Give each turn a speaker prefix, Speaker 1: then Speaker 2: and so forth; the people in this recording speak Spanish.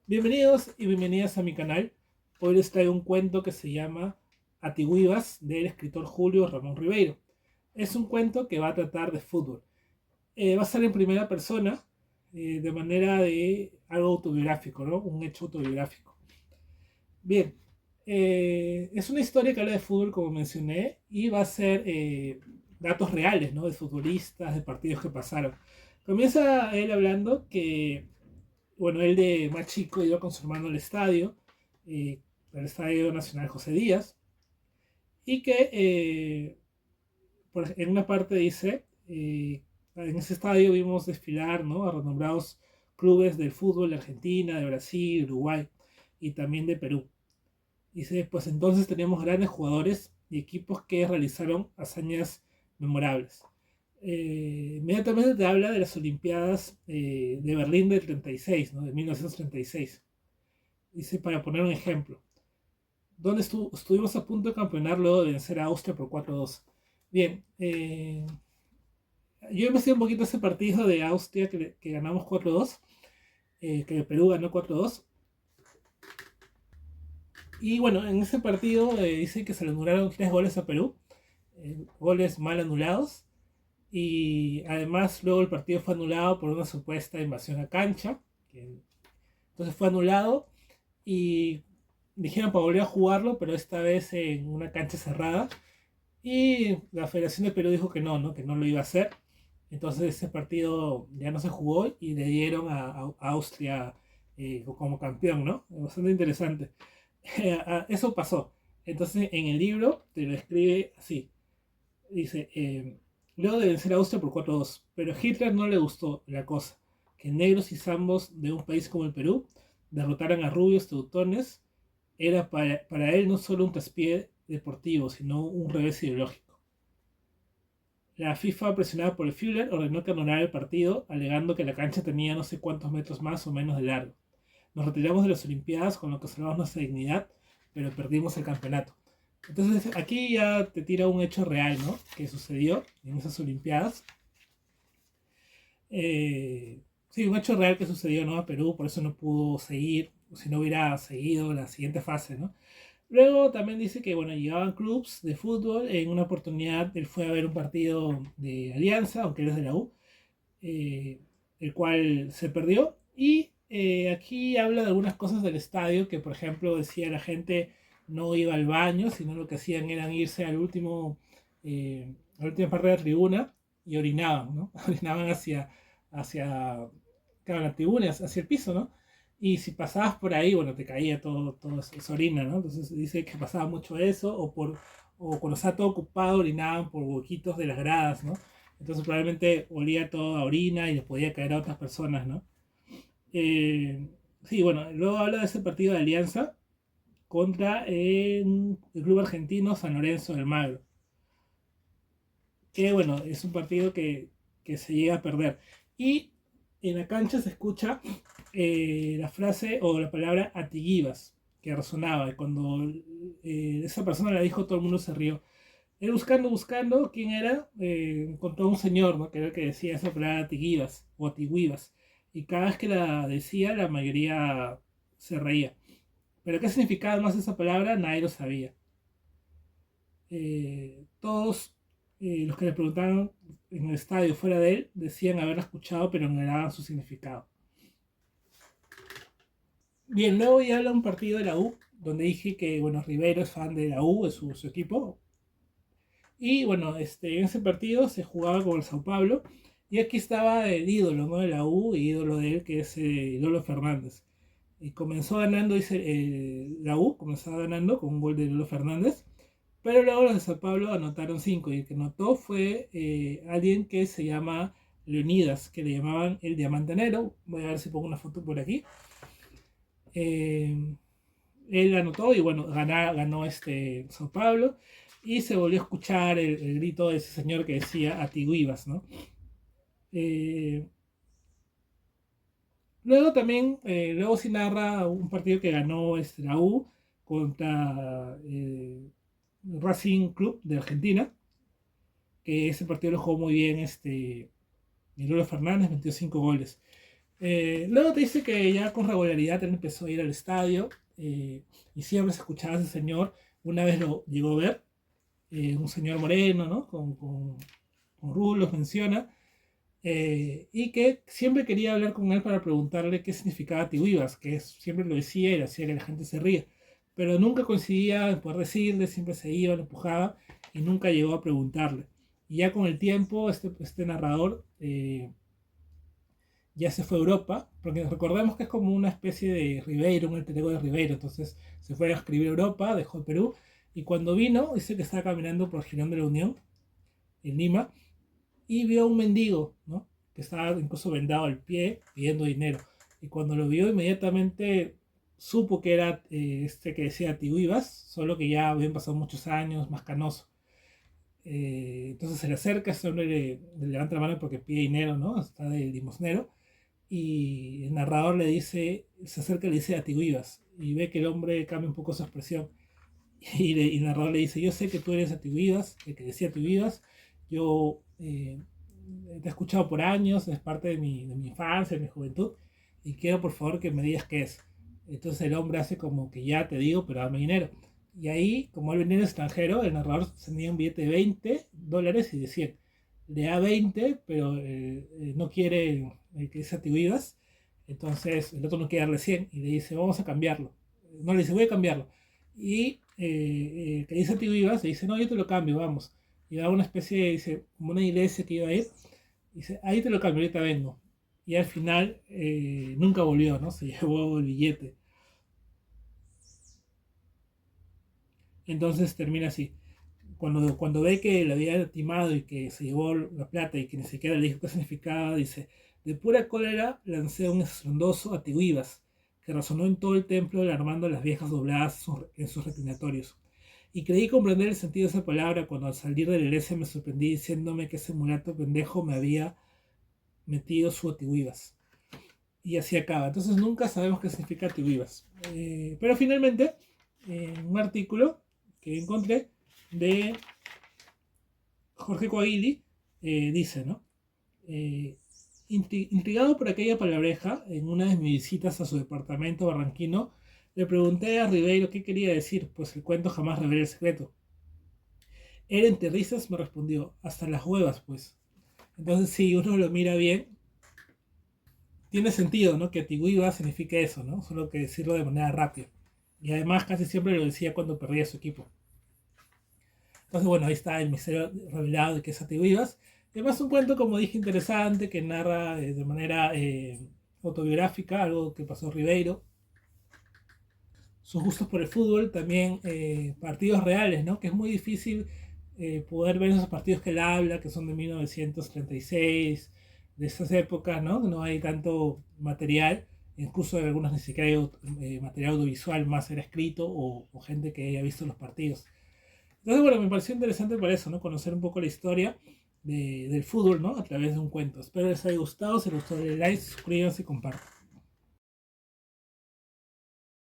Speaker 1: Bienvenidos y bienvenidas a mi canal. Hoy les traigo un cuento que se llama Atiguivas del escritor Julio Ramón Ribeiro. Es un cuento que va a tratar de fútbol. Va a ser en primera persona, de manera de algo autobiográfico, ¿no? Un hecho autobiográfico. Bien, es una historia que habla de fútbol, como mencioné, y va a ser datos reales, ¿no? De futbolistas, de partidos que pasaron. Comienza él hablando que bueno, él de más chico iba con su hermano eh, al Estadio Nacional José Díaz, y que en una parte dice, en ese estadio vimos desfilar, ¿no?, a renombrados clubes del fútbol de Argentina, de Brasil, Uruguay y también de Perú. Dice, pues entonces teníamos grandes jugadores y equipos que realizaron hazañas memorables. Inmediatamente te habla de las Olimpiadas de Berlín del 36, ¿no? De 1936. Dice, para poner un ejemplo, ¿dónde estuvimos a punto de campeonar luego de vencer a Austria por 4-2? Bien, yo investigué un poquito ese partido de Austria que ganamos 4-2, que Perú ganó 4-2. Y bueno, en ese partido dice que se le anularon 3 goles a Perú, goles mal anulados. Y además luego el partido fue anulado por una supuesta invasión a cancha. Entonces fue anulado y dijeron para volver a jugarlo, pero esta vez en una cancha cerrada. Y la Federación de Perú dijo que no, ¿no? Que no lo iba a hacer. Entonces ese partido ya no se jugó y le dieron a Austria como campeón, ¿no? Bastante interesante. Eso pasó. Entonces en el libro te lo escribe así. Dice, luego de vencer a Austria por 4-2, pero a Hitler no le gustó la cosa, que negros y zambos de un país como el Perú derrotaran a rubios teutones era para él no solo un traspié deportivo, sino un revés ideológico. La FIFA, presionada por el Führer, ordenó que anulara el partido, alegando que la cancha tenía no sé cuántos metros más o menos de largo. Nos retiramos de las Olimpiadas con lo que salvamos nuestra dignidad, pero perdimos el campeonato. Entonces aquí ya te tira un hecho real, ¿no? Que sucedió en esas Olimpiadas. Sí, un hecho real que sucedió, ¿no? A Perú, por eso no pudo seguir, si no hubiera seguido la siguiente fase, ¿no? Luego también dice que, bueno, llegaban clubs de fútbol. En una oportunidad él fue a ver un partido de Alianza, aunque él es de la U, eh, el cual se perdió. Y aquí habla de algunas cosas del estadio, que por ejemplo decía la gente no iba al baño, sino lo que hacían era irse a la última parte de la tribuna y orinaban, ¿no? Orinaban hacia claro, la tribuna, hacia el piso, ¿no? Y si pasabas por ahí, bueno, te caía todo esa orina, ¿no? Entonces dice que pasaba mucho eso, o cuando estaba todo ocupado, orinaban por huequitos de las gradas, ¿no? Entonces probablemente olía todo a orina y les podía caer a otras personas, ¿no? Eh, sí, bueno, luego habla de ese partido de Alianza contra el club argentino San Lorenzo del Magro, que bueno, es un partido que se llega a perder. Y en la cancha se escucha la frase o la palabra atiguivas, que resonaba, y cuando esa persona la dijo, todo el mundo se rió. Él buscando quién era, encontró a un señor, ¿no?, que era el que decía esa palabra tiguivas o atiguivas. Y cada vez que la decía, la mayoría se reía. Pero qué significaba más esa palabra, nadie lo sabía. Todos los que le preguntaban en el estadio fuera de él decían haberla escuchado, pero no le daban su significado. Bien, luego ya habla un partido de la U, donde dije que, bueno, Rivero es fan de la U, de su equipo. Y bueno, en ese partido se jugaba con el Sao Paulo. Y aquí estaba el ídolo, ¿no?, de la U, y ídolo de él, que es Lolo Fernández. Y comenzó ganando, dice, la U comenzó ganando con un gol de Lolo Fernández. Pero luego los de Sao Paulo anotaron 5. Y el que anotó fue alguien que se llama Leonidas, que le llamaban el Diamante Negro. Voy a ver si pongo una foto por aquí. Eh, Él anotó y bueno, ganó Sao Paulo, y se volvió a escuchar el grito de ese señor que decía Atiguivas, ¿no? Eh, Luego también, luego sí narra un partido que ganó la U contra Racing Club de Argentina, que ese partido lo jugó muy bien Lolo Fernández, metió 5 goles. Luego te dice que ya con regularidad él empezó a ir al estadio y siempre se escuchaba a ese señor. Una vez lo llegó a ver, un señor moreno, ¿no? Con rulos, menciona, y que siempre quería hablar con él para preguntarle qué significaba Tiwivas, siempre lo decía y hacía que la gente se ría, pero nunca coincidía en poder decirle, siempre se iba, lo empujaba y nunca llegó a preguntarle. Y ya con el tiempo, este narrador ya se fue a Europa, porque recordemos que es como una especie de Ribeiro, un alter ego de Ribeiro, entonces se fue a escribir a Europa, dejó el Perú, y cuando vino, dice que estaba caminando por Girón de la Unión, en Lima, y vio a un mendigo, ¿no? Que estaba incluso vendado al pie pidiendo dinero. Y cuando lo vio, inmediatamente supo que era este que decía Tiwivas, solo que ya habían pasado muchos años, más canoso. Entonces se le acerca, ese hombre le levanta la mano porque pide dinero, ¿no? Está de limosnero. Y el narrador le dice, se acerca y le dice a Tiwivas. Y ve que el hombre cambia un poco su expresión. Y el narrador le dice, yo sé que tú eres Atividas, el que decía Atividas, yo te he escuchado por años, es parte de mi infancia, de mi juventud, y quiero por favor que me digas qué es. Entonces el hombre hace como que ya te digo, pero dame dinero. Y ahí, como él venía en extranjero, el narrador tenía un billete de $20 y de 100. Le da 20, pero no quiere que dice Atividas, entonces el otro no quiere darle 100 y le dice, vamos a cambiarlo. No le dice, voy a cambiarlo. Y que dice Tío Vivas, le dice, no, yo te lo cambio, vamos. Y da una especie, dice, como una iglesia que iba a ir. Dice, ahí te lo cambio, ahorita vengo. Y al final nunca volvió, ¿no? Se llevó el billete. Entonces termina así. Cuando ve que le había timado y que se llevó la plata y que ni siquiera le dijo qué significaba, dice, de pura cólera lancé un estruendoso a Tiguivas, que resonó en todo el templo alarmando a las viejas dobladas en sus reclinatorios. Y creí comprender el sentido de esa palabra cuando al salir de la iglesia me sorprendí diciéndome que ese mulato pendejo me había metido su Atihuivas. Y así acaba. Entonces nunca sabemos qué significa Atihuivas. Pero finalmente, en un artículo que encontré de Jorge Coaguili, dice, ¿no? Intrigado por aquella palabreja, en una de mis visitas a su departamento barranquino, le pregunté a Ribeiro qué quería decir, pues el cuento jamás revela el secreto. Él entre risas me respondió, hasta las huevas, pues. Entonces, si uno lo mira bien, tiene sentido, ¿no? Que Tigüiba significa eso, ¿no? Solo que decirlo de manera rápida. Y además casi siempre lo decía cuando perdía su equipo. Entonces, bueno, ahí está el misterio revelado de que es Atihuivas. Además, un cuento, como dije, interesante que narra de manera autobiográfica algo que pasó Ribeiro, sus gustos por el fútbol, también partidos reales, ¿no? Que es muy difícil poder ver esos partidos que él habla, que son de 1936, de esas épocas, ¿no? No hay tanto material, incluso de algunos ni siquiera hay material audiovisual, más era escrito o gente que haya visto los partidos. Entonces, bueno, me pareció interesante por eso, ¿no? Conocer un poco la historia del fútbol, ¿no? A través de un cuento. Espero les haya gustado. Si les gustó, denle like, suscríbanse y compartan.